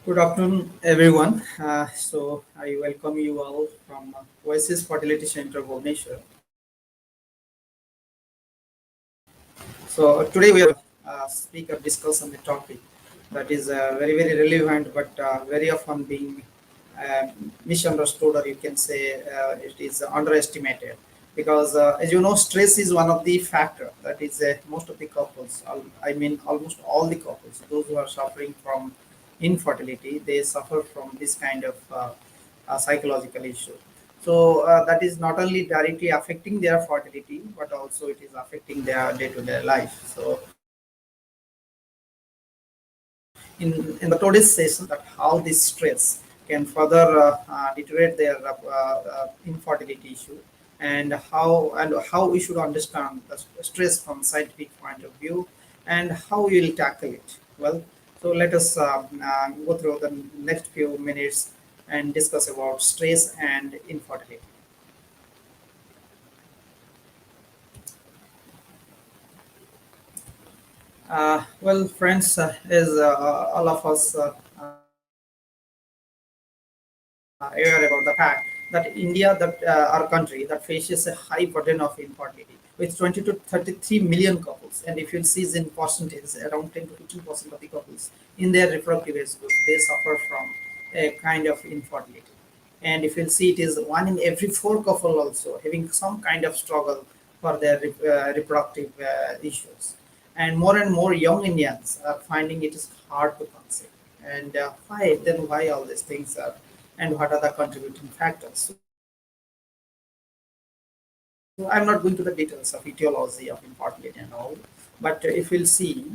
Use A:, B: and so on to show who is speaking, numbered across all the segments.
A: Good afternoon, everyone. I welcome you all from Oasis Fertility Center, Bhubaneswar. So today we will speak or discuss on the topic that is very relevant, but very often being uh, misunderstood, or you can say it is underestimated. Because as you know, stress is one of the factor that is most of the couples. I mean, almost all the couples, those who are suffering from infertility, they suffer from this kind of psychological issue. So that is not only directly affecting their fertility, but also it is affecting their day-to-day life. So in the today's session, that how this stress can further deteriorate their infertility issue, and how we should understand the stress from scientific point of view, and how we will tackle it. Well, so let us go through the next few minutes and discuss about stress and infertility. Well, friends, as all of us aware about the fact that India, that our country, that faces a high burden of infertility with 20 to 33 million couples, and if you see in percentage, around 10 to 15% of the couples in their reproductive age group, they suffer from a kind of infertility. And if you see, it is one in every four couple also having some kind of struggle for their reproductive issues. And more young Indians are finding it is hard to conceive. And why all these things are, and what are the contributing factors? So I'm not going to the details of etiology of infertility and all, but if we'll see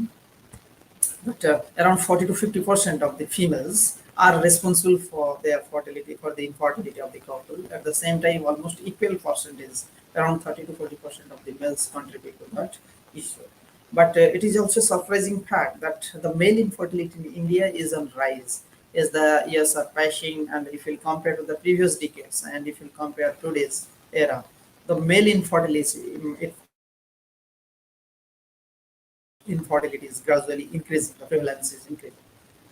A: that around 40 to 50% of the females are responsible for their fertility, for the infertility of the couple. At the same time, almost equal percentage, around 30 to 40% of the males contribute to that issue. But it is also surprising fact that the male infertility in India is on rise as the years are passing, and if you compare to the previous decades, and if you compare today's era, the male infertility is gradually increasing, the prevalence is increasing.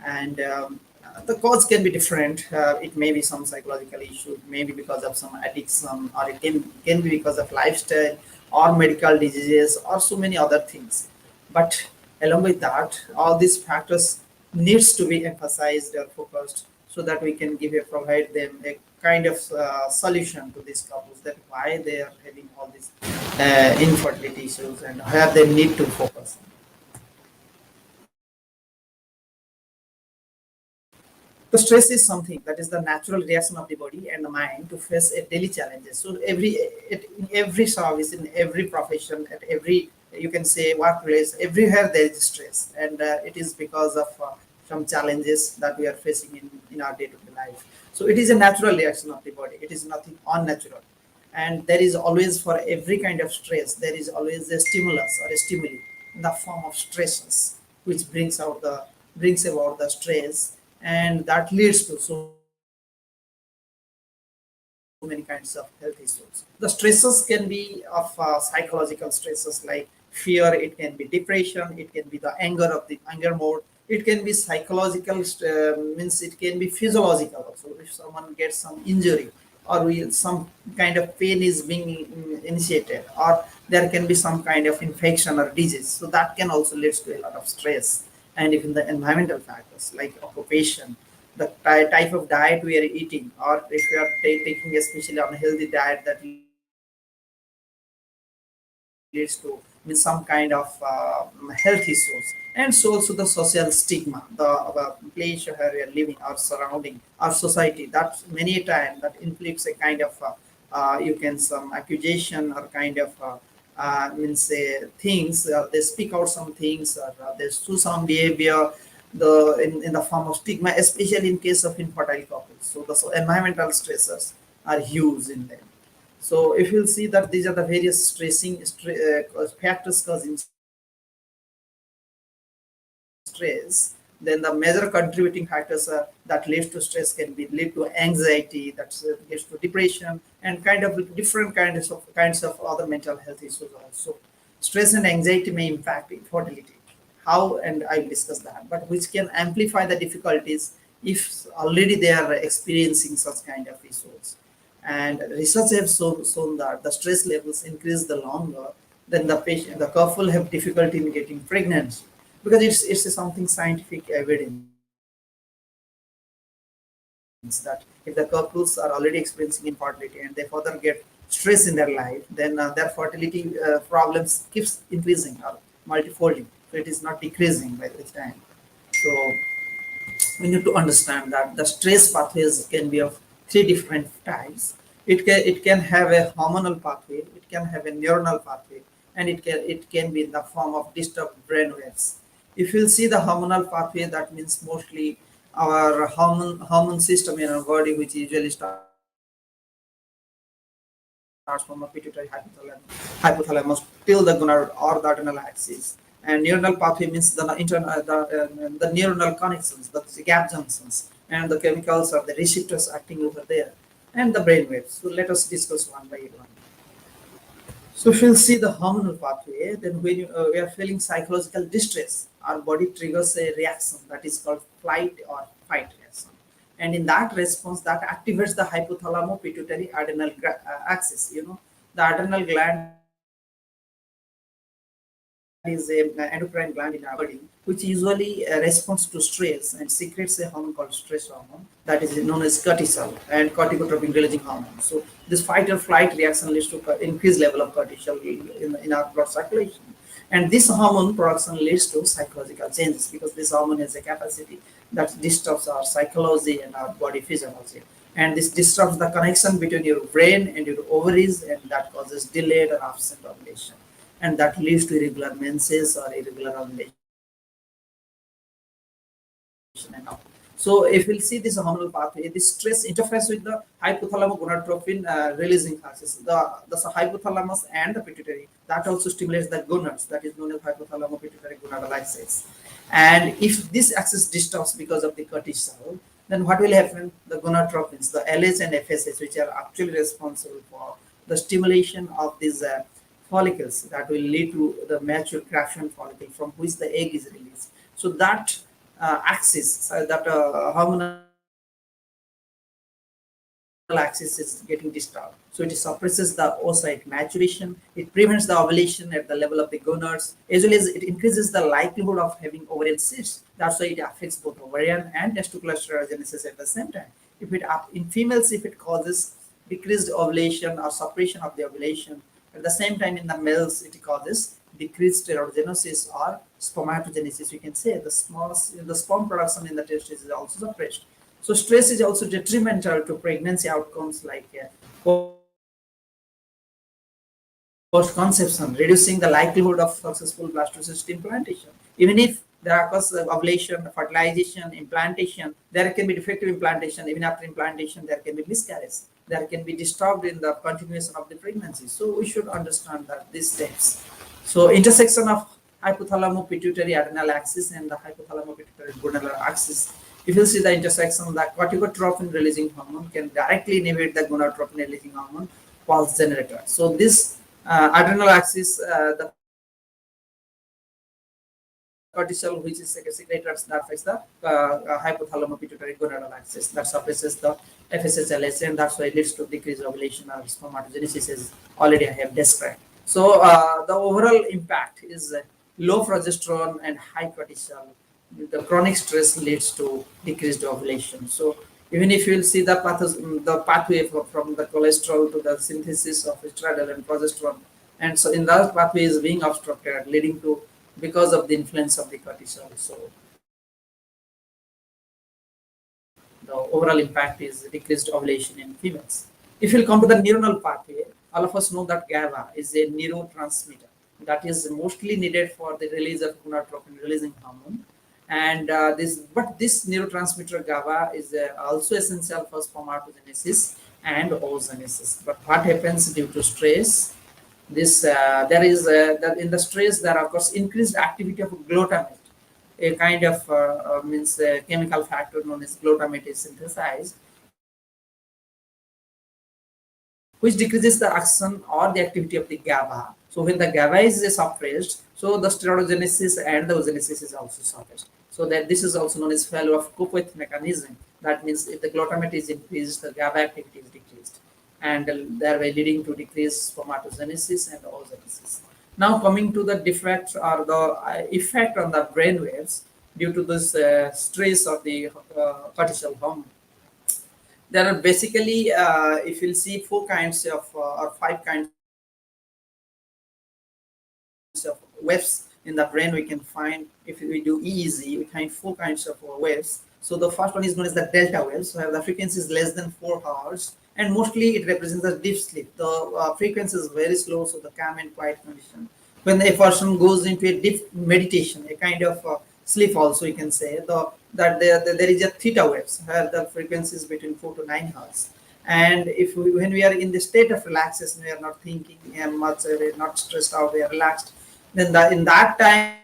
A: And the cause can be different. It may be some psychological issue, maybe because of some addiction, or can be because of lifestyle or medical diseases or so many other things. But along with that, all these factors needs to be emphasized or focused, so that we can provide them a kind of solution to these couples, that why they are having all these infertility issues and where they need to focus. The stress is something that is the natural reaction of the body and the mind to face a daily challenges. So in every service, in every profession, at every, you can say, workplace, everywhere there is stress, and it is because of some challenges that we are facing in our day-to-day life. So it is a natural reaction of the body. It is nothing unnatural, and there is always, for every kind of stress, there is always a stimulus or a stimuli in the form of stresses, which brings about the stress, and that leads to so many kinds of health issues. The stresses can be of psychological stresses like fear, it can be depression, it can be the anger mode, it can be psychological, means it can be physiological also. If someone gets some injury, or some kind of pain is being initiated, or there can be some kind of infection or disease, so that can also lead to a lot of stress. And even the environmental factors like occupation, the type of diet we are eating, or if we are taking especially unhealthy diet, that leads to some kind of health issues. And so also the social stigma, the place where we are living, our surrounding, our society, that many times that inflicts a kind of you can some accusation, or kind of means things, they speak out some things, or they do some behavior, in the form of stigma, especially in case of infertile couples. So the environmental stressors are huge in them. So if you'll see that these are the various factors causing stress, then the major contributing factors that leads to stress can be lead to anxiety, that leads to depression, and kind of different kinds of other mental health issues also. Stress and anxiety may impact infertility. How, and I'll discuss that, but which can amplify the difficulties if already they are experiencing such kind of issues. And research have shown that the stress levels increase the longer, then the couple have difficulty in getting pregnant, because it's something scientific evidence that if the couples are already experiencing infertility and they further get stress in their life, then their fertility problems keeps increasing or multifolding. So it is not decreasing by this time. So we need to understand that the stress pathways can be of three different types. It can have a hormonal pathway, it can have a neuronal pathway, and it can be in the form of disturbed brain waves. If you see the hormonal pathway, that means mostly our hormone system in our body, which usually starts from a pituitary hypothalamus till the gonad or the adrenal axis. And neuronal pathway means the neuronal connections, the gap junctions, and the chemicals or the receptors acting over there, and the brain waves. So let us discuss one by one. So if you'll see the hormonal pathway, then when we are feeling psychological distress, our body triggers a reaction that is called flight or fight reaction. And in that response, that activates the hypothalamo-pituitary adrenal axis. The adrenal gland is a endocrine gland in our body, which usually responds to stress and secretes a hormone called stress hormone that is known as cortisol and corticotropin releasing hormone. So this fight or flight reaction leads to increased level of cortisol in our blood circulation. And this hormone production leads to psychological changes, because this hormone has a capacity that disturbs our psychology and our body physiology. And this disrupts the connection between your brain and your ovaries, and that causes delayed or absent ovulation, and that leads to irregular menses or irregular ovulation and all. So if we'll see this hormonal pathway, this stress interferes with the hypothalamo-gonadotropin releasing axis. The hypothalamus and the pituitary, that also stimulates the gonads, that is known as hypothalamo-pituitary gonadal axis. And if this axis disturbs because of the cortisol, then what will happen? The gonadotropins, the LH and FSH, which are actually responsible for the stimulation of these follicles, that will lead to the mature grafton follicle from which the egg is released. So that axis, that hormonal axis is getting disturbed. So it suppresses the oocyte maturation. It prevents the ovulation at the level of the gonads, as well as it increases the likelihood of having ovarian cysts. That's why it affects both ovarian and testicular steroidogenesis at the same time. If it in females, if it causes decreased ovulation or suppression of the ovulation, at the same time in the males, it causes decreased steroidogenesis or spermatogenesis. You can say the sperm production in the testes is also suppressed. So stress is also detrimental to pregnancy outcomes like post-conception, reducing the likelihood of successful blastocyst implantation. Even if there occurs ovulation, fertilization, implantation, there can be defective implantation. Even after implantation, there can be miscarriage. There can be disturbed in the continuation of the pregnancy. So we should understand that these steps. So intersection of hypothalamo-pituitary adrenal axis and the hypothalamo-pituitary gonadal axis. If you see the intersection, the corticotropin releasing hormone can directly inhibit the gonadotropin releasing hormone pulse generator. So this adrenal axis, the cortisol, which is secretors, that affects the hypothalamo-pituitary gonadal axis, that suppresses the FSH-LH, and that's why it leads to decreased ovulation or spermatogenesis, as already I have described. So the overall impact is low progesterone and high cortisol. The chronic stress leads to decreased ovulation. So even if you will see the pathway from the cholesterol to the synthesis of estradiol and progesterone, and so in that pathway is being obstructed, leading to, because of the influence of the cortisol. So the overall impact is decreased ovulation in females. If you come to the neuronal pathway, all of us know that GABA is a neurotransmitter that is mostly needed for the release of gonadotropin releasing hormone. And this neurotransmitter GABA is also essential for spermatogenesis and oogenesis. But what happens due to stress? There is that in the stress there occurs increased activity of glutamate, a kind of chemical factor known as glutamate is synthesized, which decreases the action or the activity of the GABA, So when the GABA is suppressed, so the steroidogenesis and the oogenesis is also suppressed. So that this is also known as failure of Kupeth mechanism. That means if the glutamate is increased, the GABA activity is decreased, and thereby leading to decreased spermatogenesis and oogenesis. Now coming to the defect or the effect on the brain waves due to this stress of the cortisol hormone. There are basically, if you'll see, four kinds of or five kinds of waves in the brain we can find. If we do EEG, we find four kinds of waves. So the first one is known as the delta waves, where the frequency is less than 4 hours, and mostly it represents a deep sleep. The frequency is very slow, so the calm and quiet condition. When a person goes into a deep meditation, a kind of sleep, also you can say that there is a theta waves, where the frequency is between 4 to 9 hours. And if when we are in the state of relaxation, we are not thinking much, we are not stressed out, we are relaxed, then in that time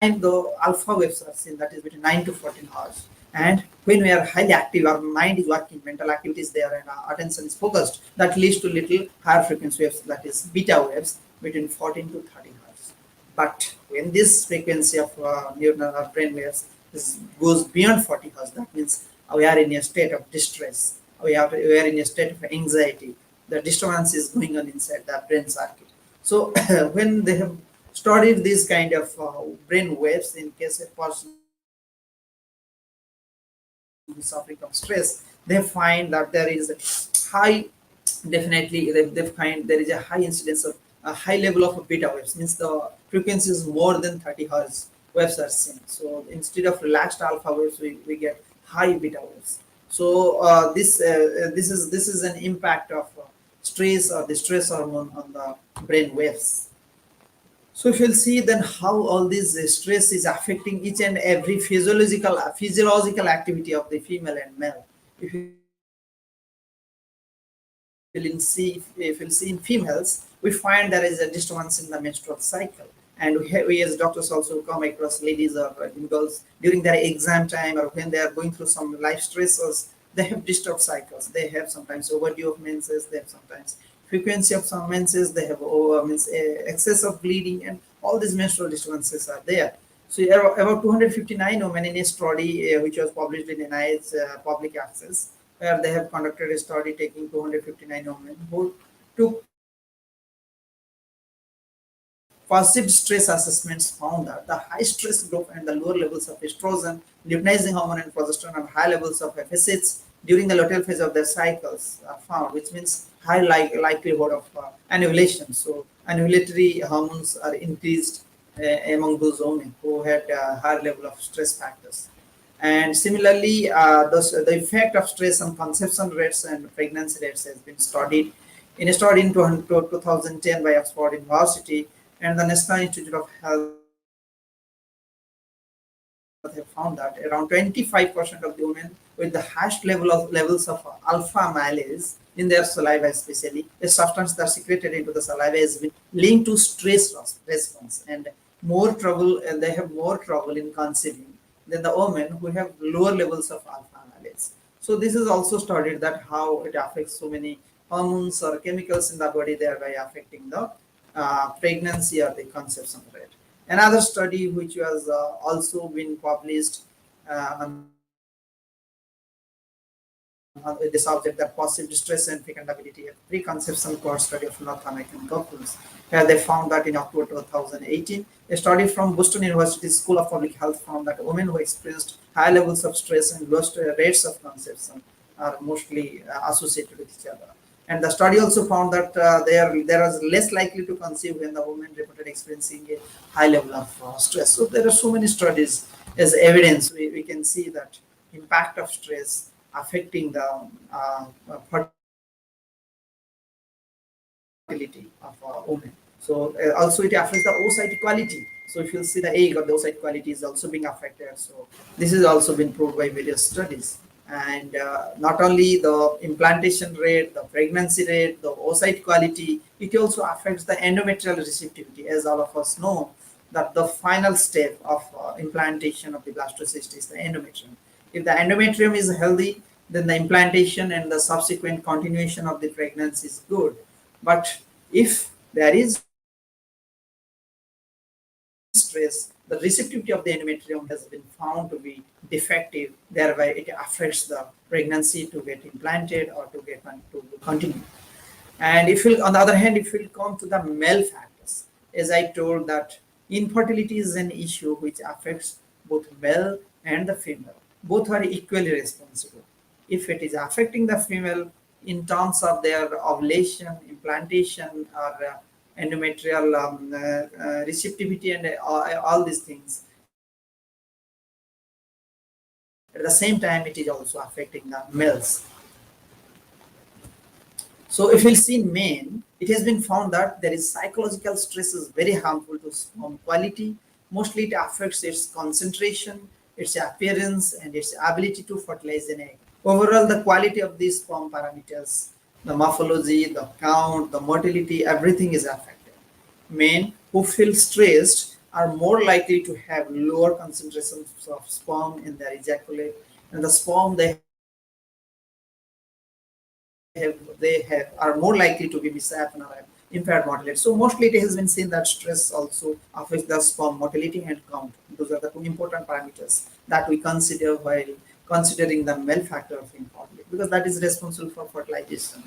A: the alpha waves are seen, that is between 9 to 14 hours. And when we are highly active, our mind is working, mental activity is there, and our attention is focused, that leads to little higher frequency waves, that is beta waves, between 14 to 30 hertz. But when this frequency of neural brain waves goes beyond 40 hertz, that means we are in a state of distress, we are in a state of anxiety, the disturbance is going on inside the brain circuit. So when they have studied these kind of brain waves in case a person is suffering from stress, they find that there is a high, definitely they find there is a high incidence of a high level of beta waves, means the frequency is more than 30 hertz waves are seen. So instead of relaxed alpha waves, we get high beta waves. So this is an impact of stress or the stress hormone on the brain waves. So if you'll see then how all this stress is affecting each and every physiological activity of the female and male. If if you'll see in females, we find there is a disturbance in the menstrual cycle. And we as doctors also come across ladies or girls during their exam time, or when they are going through some life stressors, they have disturbed cycles. They have sometimes overdue of menses, they have sometimes frequency of some menses, they have excess of bleeding, and all these menstrual disturbances are there. So about 259 women in a study which was published in NIH public access, where they have conducted a study taking 259 women who took positive stress assessments, found that the high stress group and the lower levels of estrogen, luteinizing hormone, and progesterone, and high levels of FSH during the luteal phase of their cycles are found, which means high likelihood of annulation. So annulatory hormones are increased among those women who had higher level of stress factors. And similarly, the effect of stress on conception rates and pregnancy rates has been studied in a study in 2010 by Oxford University and the National Institute of Health. Have found that around 25% of the women with the highest levels of alpha amylase in their saliva, especially a substance that's secreted into the saliva, has been linked to stress response, and more trouble, and they have more trouble in conceiving than the women who have lower levels of alpha amylase. So this is also studied that how it affects so many hormones or chemicals in the body, thereby affecting the pregnancy or the conception rate. Another study which was also been published with the subject that positive stress and fecundability, a preconception cohort study of North American couples, where they found that in October 2018, a study from Boston University School of Public Health found that women who experienced high levels of stress and lowest rates of conception are mostly associated with each other. And the study also found that there was less likely to conceive when the woman reported experiencing a high level of stress. So there are so many studies as evidence. We can see that impact of stress affecting the fertility of women. So also it affects the oocyte quality. So if you see the egg or the oocyte quality is also being affected. So this has also been proved by various studies. And not only the implantation rate, the pregnancy rate, the oocyte quality, it also affects the endometrial receptivity, as all of us know that the final step of implantation of the blastocyst is the endometrium. If the endometrium is healthy, then the implantation and the subsequent continuation of the pregnancy is good. But if there is stress, the receptivity of the endometrium has been found to be defective, thereby it affects the pregnancy to get implanted or to get to continue. And if you, on the other hand, if you come to the male factors, as I told that infertility is an issue which affects both male and the female. Both are equally responsible. If it is affecting the female in terms of their ovulation, implantation, or endometrial receptivity and all these things, at the same time, it is also affecting the males. So if we see in men, it has been found that there is psychological stress is very harmful to sperm quality. Mostly it affects its concentration, its appearance, and its ability to fertilize an egg. Overall, the quality of these sperm parameters, the morphology, the count, the motility, everything is affected. Men who feel stressed are more likely to have lower concentrations of sperm in their ejaculate, and the sperm they have are more likely to be mishapen or have impaired motility. So mostly it has been seen that stress also affects the sperm motility and count. Those are the two important parameters that we consider while considering the male factor of infertility, because that is responsible for fertilization.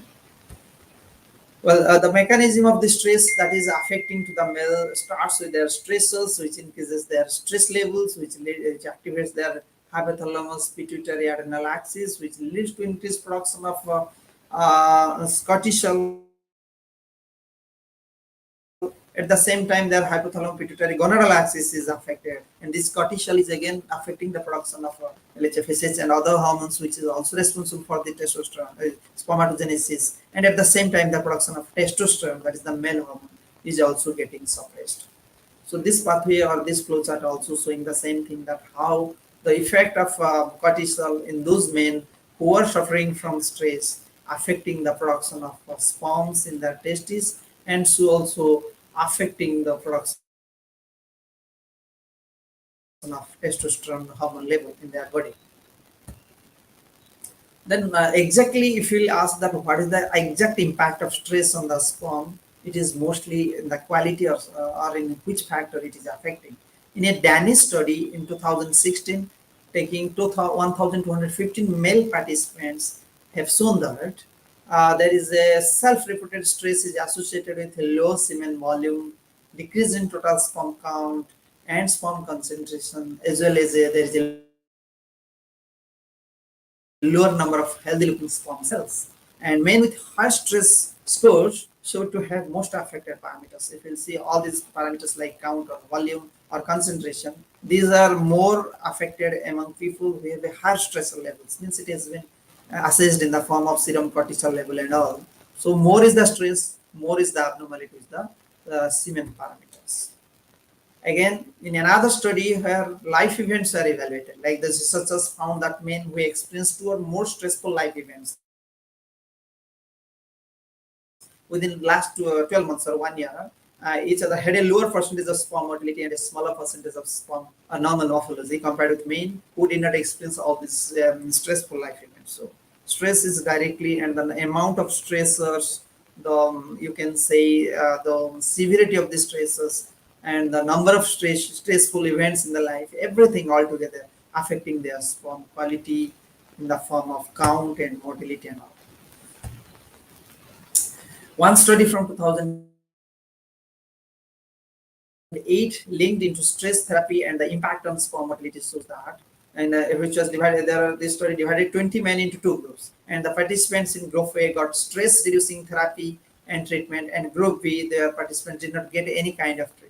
A: Well, the mechanism of the stress that is affecting to the male starts with their stressors, which increases their stress levels, which activates their hypothalamus pituitary adrenal axis, which leads to increased production of cortisol. At the same time, their hypothalamus pituitary gonadal axis is affected, and this cortisol is again affecting the production of LHFSH and other hormones, which is also responsible for the testosterone spermatogenesis. And at the same time, the production of testosterone, that is the male hormone, is also getting suppressed. So this pathway or this flowchart also showing the same thing, that how the effect of cortisol in those men who are suffering from stress affecting the production of sperms in their testes, and so also affecting the production of testosterone hormone level in their body. Then exactly if you will ask that what is the exact impact of stress on the sperm, it is mostly in the quality of, or in which factor it is affecting. In a Danish study in 2016, taking 1,215 male participants, have shown that there is a self-reported stress is associated with low semen volume, decrease in total sperm count, and sperm concentration, as well as there is a lower number of healthy looking sperm cells. And men with high stress scores show to have most affected parameters. If you see all these parameters like count or volume or concentration, these are more affected among people who have a higher stress levels. Means it has been assessed in the form of serum cortisol level and all. So more is the stress, more is the abnormality with the semen parameters. Again, in another study where life events are evaluated, like the researchers found that men who experience two or more stressful life events within the last 12 months or 1 year, each other had a lower percentage of sperm motility and a smaller percentage of sperm normal morphology compared with men who did not experience all these stressful life events. So stress is directly, and the amount of stressors, the you can say the severity of the stressors, and the number of stressful events in the life, everything altogether affecting their sperm quality in the form of count and motility and all. One study from 2008 linked into stress therapy and the impact on sperm motility shows that, and which was divided. This study divided 20 men into two groups, and the participants in group A got stress reducing therapy and treatment, and group B, their participants did not get any kind of treatment.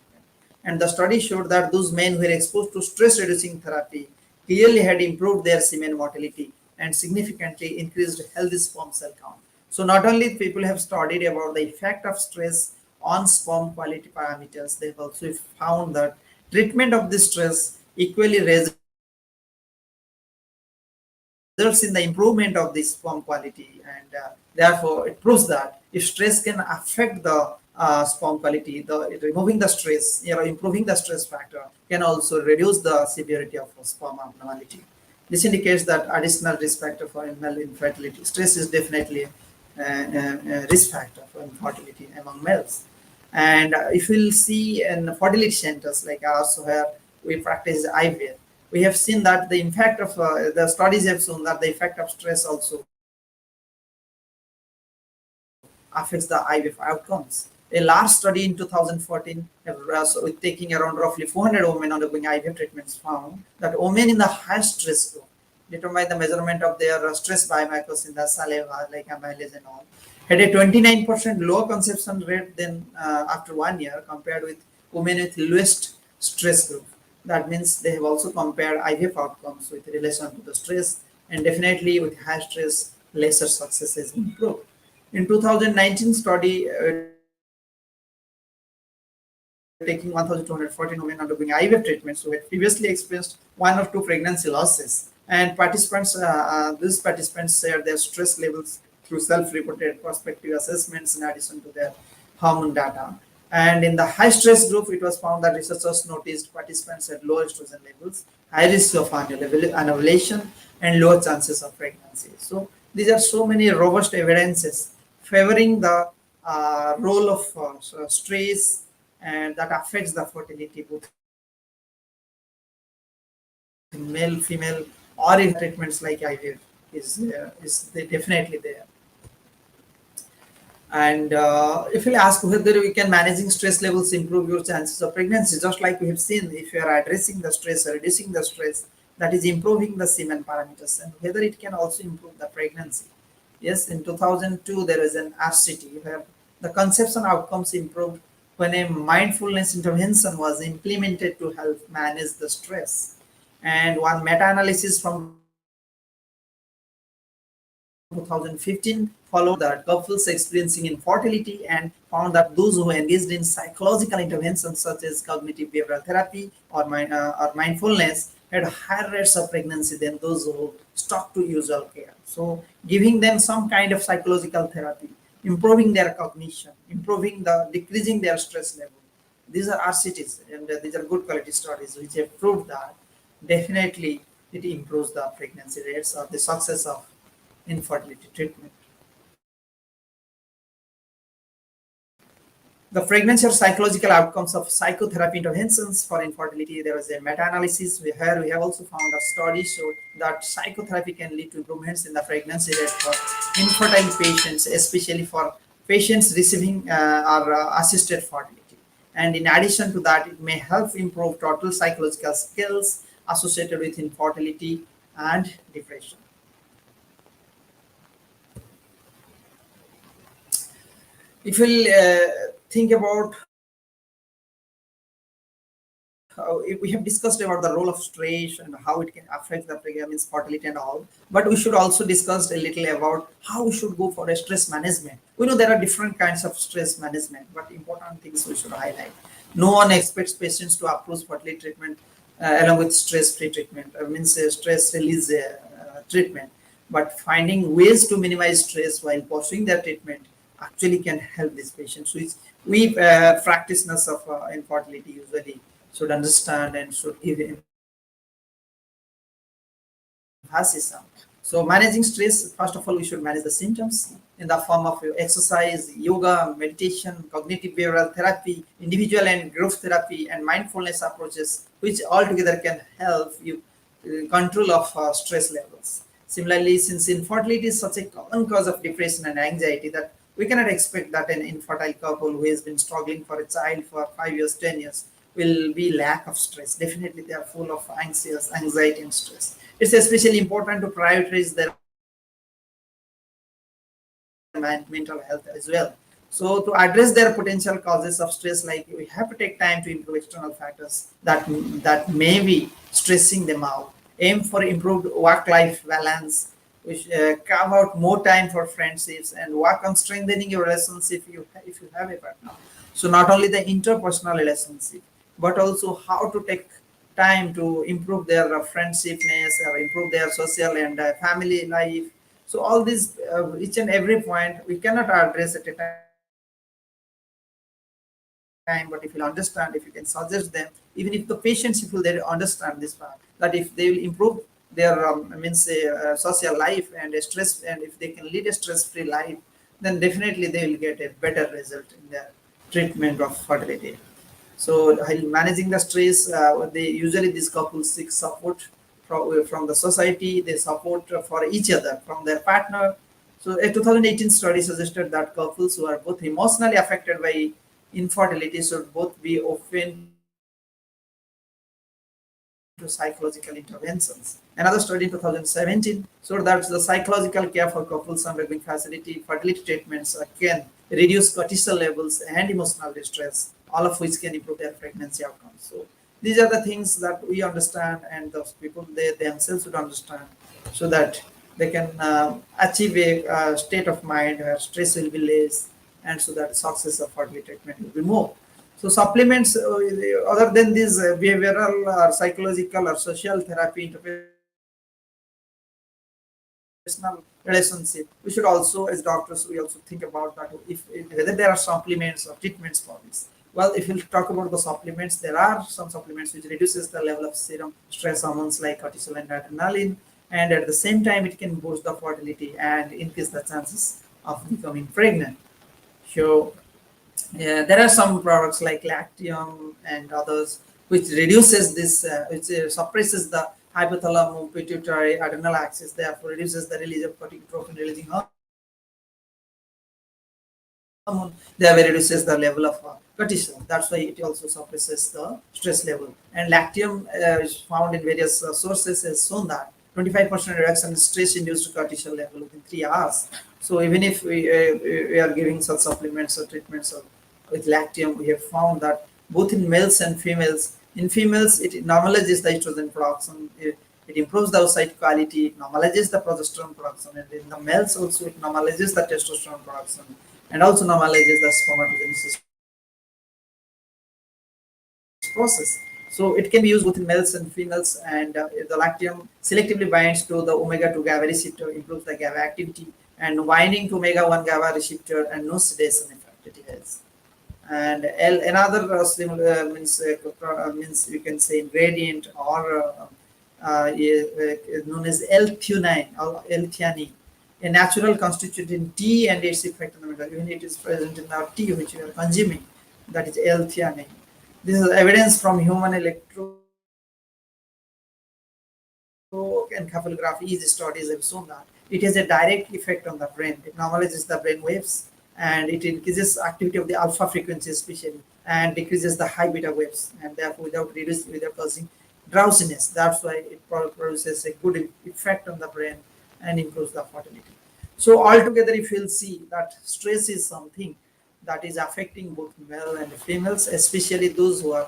A: And the study showed that those men who were exposed to stress reducing therapy clearly had improved their semen motility and significantly increased healthy sperm cell count. So not only people have studied about the effect of stress on sperm quality parameters, they've also found that treatment of this stress equally results in the improvement of the sperm quality, and therefore it proves that if stress can affect the sperm quality, removing the stress, improving the stress factor can also reduce the severity of sperm abnormality. This indicates that additional risk factor for male infertility. Stress is definitely risk factor for infertility among males. And if we'll see in fertility centers like ours where we practice IVF, we have seen that the impact of the studies have shown that the effect of stress also affects the IVF outcomes. A large study in 2014, with taking around roughly 400 women undergoing IVF treatments, found that women in the high stress group, determined by the measurement of their stress biomarkers in the saliva, like amylase and all, had a 29% lower conception rate than after 1 year compared with women with lowest stress group. That means they have also compared IVF outcomes with relation to the stress, and definitely with high stress, lesser success is improved. In 2019 study, taking 1,214 women undergoing IVF treatments who had previously experienced 1 or 2 pregnancy losses. And these participants shared their stress levels through self-reported prospective assessments in addition to their hormone data. And in the high stress group, it was found that researchers noticed participants had low estrogen levels, high risk of anovulation, and lower chances of pregnancy. So these are so many robust evidences favoring the role of stress and that affects the fertility both in male, female, or in treatments like IVF is definitely there. And if you ask whether we can managing stress levels improve your chances of pregnancy, just like we have seen, if you are addressing the stress or reducing the stress, that is improving the semen parameters, and whether it can also improve the pregnancy. Yes, in 2002 there is an RCT where the conception outcomes improved when a mindfulness intervention was implemented to help manage the stress. And one meta-analysis from 2015 followed that couples experiencing infertility and found that those who engaged in psychological interventions such as cognitive behavioral therapy or mindfulness had higher rates of pregnancy than those who stuck to usual care. So giving them some kind of psychological therapy, improving their cognition, decreasing their stress level. These are RCTs, and these are good quality studies which have proved that definitely it improves the pregnancy rates or the success of infertility treatment. The pregnancy or psychological outcomes of psychotherapy interventions for infertility. There was a meta-analysis where we have also found that studies showed that psychotherapy can lead to improvements in the pregnancy rate for infertile patients, especially for patients receiving or assisted fertility. And in addition to that, it may help improve total psychological skills associated with infertility and depression. If we think about we have discussed about the role of stress and how it can affect the pregnancy, fertility, and all. But we should also discuss a little about how we should go for a stress management. We know there are different kinds of stress management, but important things we should highlight. No one expects patients to approach fertility treatment along with stress-free treatment. Means stress release treatment. But finding ways to minimize stress while pursuing their treatment actually can help these patients, which we practitioners of infertility usually should understand and should give emphasis on. So managing stress, first of all, we should manage the symptoms in the form of exercise, yoga, meditation, cognitive behavioral therapy, individual and group therapy, and mindfulness approaches, which altogether can help you control of stress levels. Similarly, since infertility is such a common cause of depression and anxiety that we cannot expect that an infertile couple who has been struggling for a child for 5 years, 10 years will be lack of stress. Definitely, they are full of anxiety, and stress. It's especially important to prioritize their mental health as well. So to address their potential causes of stress, like we have to take time to improve external factors that may be stressing them out. Aim for improved work-life balance. We should carve out more time for friendships and work on strengthening your relationship if you have a partner. So not only the interpersonal relationship, but also how to take time to improve their friendshipness or improve their social and family life. So all these, each and every point, we cannot address at a time, but if you understand, if you can suggest them, even if the patients, if they understand this part, that if they will improve their social life and stress, and if they can lead a stress-free life, then definitely they will get a better result in their treatment of fertility. So while managing the stress, they usually these couples seek support from the society. They support for each other from their partner. So a 2018 study suggested that couples who are both emotionally affected by infertility should both be open to psychological interventions. Another study in 2017 showed that the psychological care for couples undergoing fertility treatments can reduce cortisol levels and emotional distress, all of which can improve their pregnancy outcomes. So these are the things that we understand, and those people they themselves should understand, so that they can achieve a state of mind where stress will be less, and so that success of fertility treatment will be more. So supplements, other than these behavioral or psychological or social therapy, interpersonal relationship, we should also, as doctors, we also think about that if whether there are supplements or treatments for this. Well, if you talk about the supplements, there are some supplements which reduces the level of serum stress hormones like cortisol and adrenaline, and at the same time it can boost the fertility and increase the chances of becoming pregnant. So yeah, there are some products like Lactium and others which reduces this, which suppresses the hypothalamus pituitary adrenal axis, therefore reduces the release of corticotropin releasing hormone. Thereby reduces the level of cortisol. That's why it also suppresses the stress level. And Lactium is found in various sources has shown that 25% reduction in stress-induced cortisol level within 3 hours. So even if we are giving such supplements or treatments with Lactium, we have found that both in males and females, in females it normalizes the estrogen production, it improves the oocyte quality, it normalizes the progesterone production, and in the males also it normalizes the testosterone production and also normalizes the spermatogenesis process. So it can be used both in males and females, and the Lactium selectively binds to the omega 2 GABA receptor, improves the GABA activity, and binding to omega 1 GABA receptor, and no sedation effect it has. And another similar means you can say ingredient or known as L-theanine or L-theanine, a natural constituent in tea and its effect on the mineral. Even it is present in our tea which we are consuming, that is L-theanine. This is evidence from human electroencephalography studies have shown that it has a direct effect on the brain. It normalizes the brain waves, and it increases activity of the alpha frequency especially, and decreases the high beta waves, and therefore without causing drowsiness. That's why it produces a good effect on the brain and improves the fertility. So altogether, if you'll see that stress is something that is affecting both male and females, especially those who are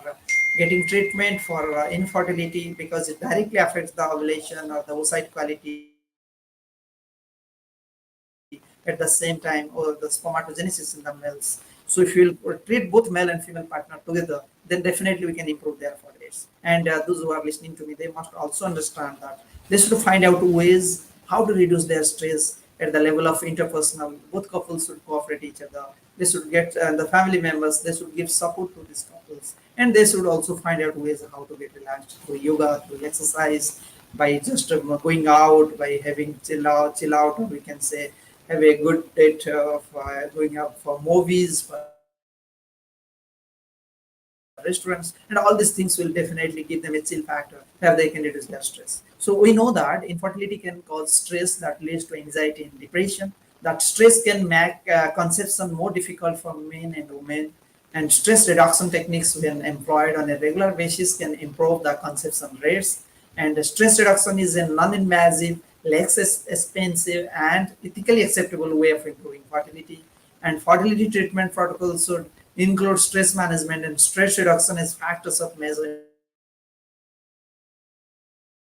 A: getting treatment for infertility, because it directly affects the ovulation or the oocyte quality at the same time, or the spermatogenesis in the males. So if you'll treat both male and female partner together, then definitely we can improve their fertility. And those who are listening to me, they must also understand that they should find out ways how to reduce their stress at the level of interpersonal. Both couples should cooperate each other. They should get the family members, they should give support to these couples, and they should also find out ways how to get relaxed through yoga, through exercise, by just going out, by having chill out, or we can say have a good date of going out for movies, for restaurants, and all these things will definitely give them a chill factor where they can reduce their stress. So we know that infertility can cause stress that leads to anxiety and depression. That stress can make conception more difficult for men and women, and stress reduction techniques when employed on a regular basis can improve the conception rates. And stress reduction is a non-invasive, less expensive, and ethically acceptable way of improving fertility. And fertility treatment protocols should include stress management, and stress reduction as factors of major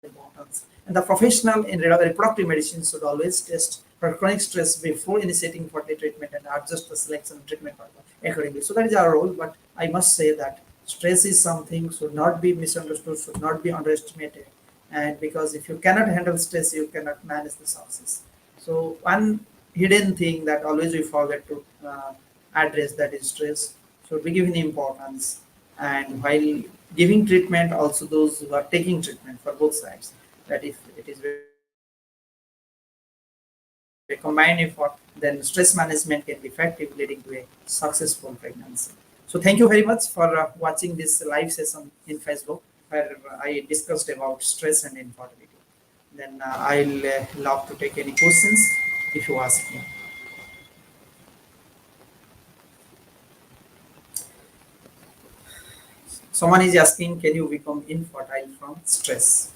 A: importance. And the professional in reproductive medicine should always test for chronic stress before initiating fertility treatment and adjust the selection of treatment protocol accordingly. So that is our role. But I must say that stress is something should not be misunderstood, should not be underestimated. And because if you cannot handle stress, you cannot manage the success. So one hidden thing that always we forget to address, that is stress, should be given importance. And while giving treatment, also those who are taking treatment for both sides, that if it is very important that they should understand that stress is something combined effort, then stress management can be effective, leading to a successful pregnancy. So thank you very much for watching this live session in Facebook, where I discussed about stress and infertility. Then I'll love to take any questions if you ask me. Someone is asking, can you become infertile from stress?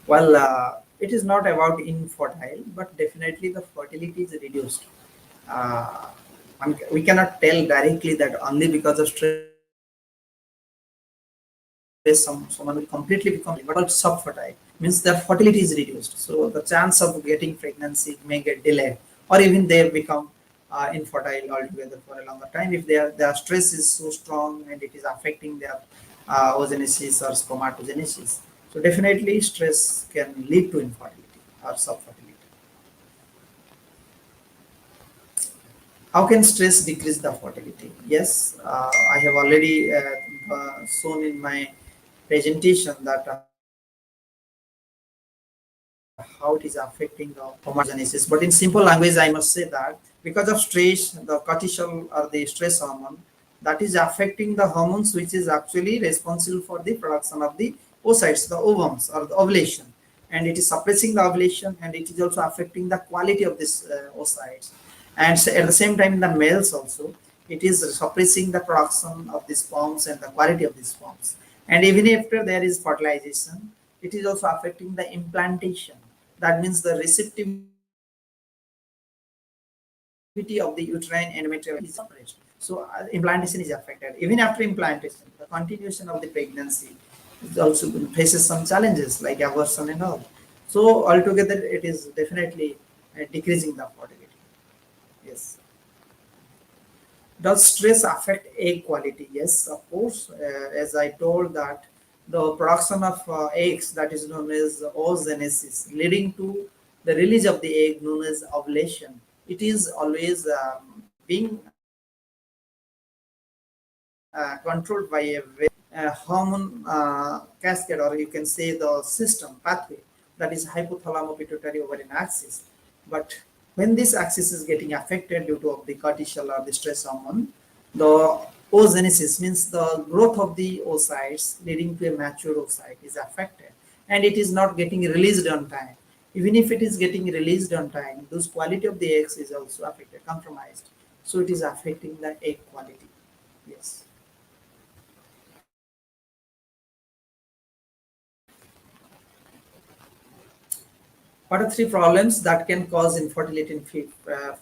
A: Well, it is not about infertile, but definitely the fertility is reduced. Uh, we cannot tell directly that only because of stress someone will completely become but subfertile means their fertility is reduced. So the chance of getting pregnancy may get delayed, or even they become infertile altogether for a longer time if their stress is so strong and it is affecting their oogenesis or spermatogenesis. So definitely stress can lead to infertility or subfertility. How can stress decrease the fertility? Yes, I have already shown in my presentation that how it is affecting the homogenesis. But in simple language, I must say that because of stress, the cortisol or the stress hormone, that is affecting the hormones which is actually responsible for the production of the oocytes, the ovums or the ovulation. And it is suppressing the ovulation, and it is also affecting the quality of this oocytes. And so at the same time, in the males also, it is suppressing the production of the sperms and the quality of the sperms. And even after there is fertilization, it is also affecting the implantation. That means the receptivity of the uterine endometrium is suppressed. So implantation is affected. Even after implantation, the continuation of the pregnancy is also faces some challenges like abortion and all. So altogether, it is definitely decreasing the fertility. Yes. Does stress affect egg quality? Yes, of course. As I told that the production of eggs, that is known as oogenesis, leading to the release of the egg known as ovulation. It is always being controlled by a hormone cascade, or you can say the system pathway, that is hypothalamo pituitary ovarian axis. But when this axis is getting affected due to the cortisol or the stress hormone, the oogenesis means the growth of the oocytes leading to a mature oocyte is affected, and it is not getting released on time. Even if it is getting released on time, those quality of the eggs is also affected, compromised. So it is affecting the egg quality. Yes. What are three problems that can cause infertility in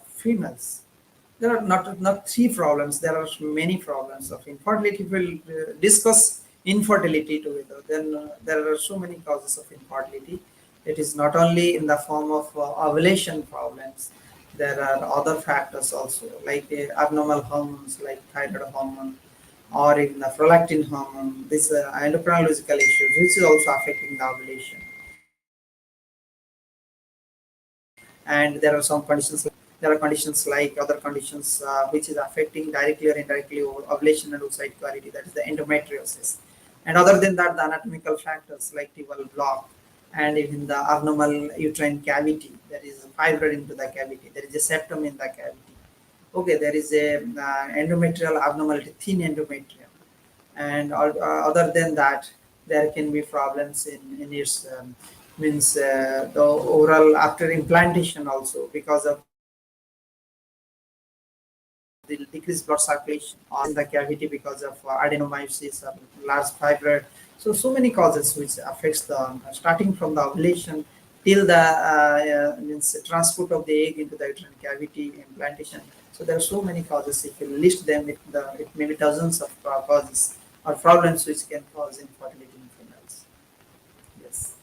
A: females? There are not three problems. There are many problems of infertility. If we'll discuss infertility together, then there are so many causes of infertility. It is not only in the form of ovulation problems. There are other factors also, like abnormal hormones, like thyroid hormone, or even the prolactin hormone. These endocrinological issues, which is also affecting the ovulation. And there are some conditions, there are conditions like other conditions which is affecting directly or indirectly ovulation and oocyte quality, that is the endometriosis. And other than that, the anatomical factors like tubal block, and even the abnormal uterine cavity, there is a fibroid into the cavity, there is a septum in the cavity. Okay, there is a endometrial abnormality, thin endometrium. And other than that, there can be problems in its means the overall after implantation also, because of the decreased blood circulation in the cavity because of adenomyosis or large fibroid. So many causes which affects the starting from the ovulation till the means transport of the egg into the uterine cavity, implantation. So there are so many causes. If you list them, it may be dozens of causes or problems which can cause infertility in females. Yes.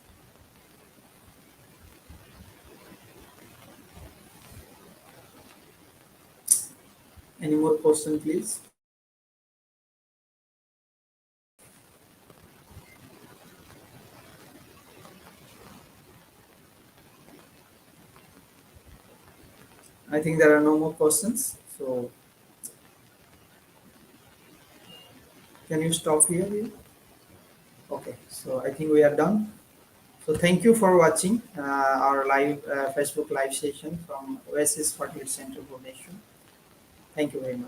A: Any more question, please? I think there are no more questions. So can you stop here? Okay. So I think we are done. So thank you for watching our live Facebook live session from Oasis Fertility Center, Bhubaneswar. Thank you very much.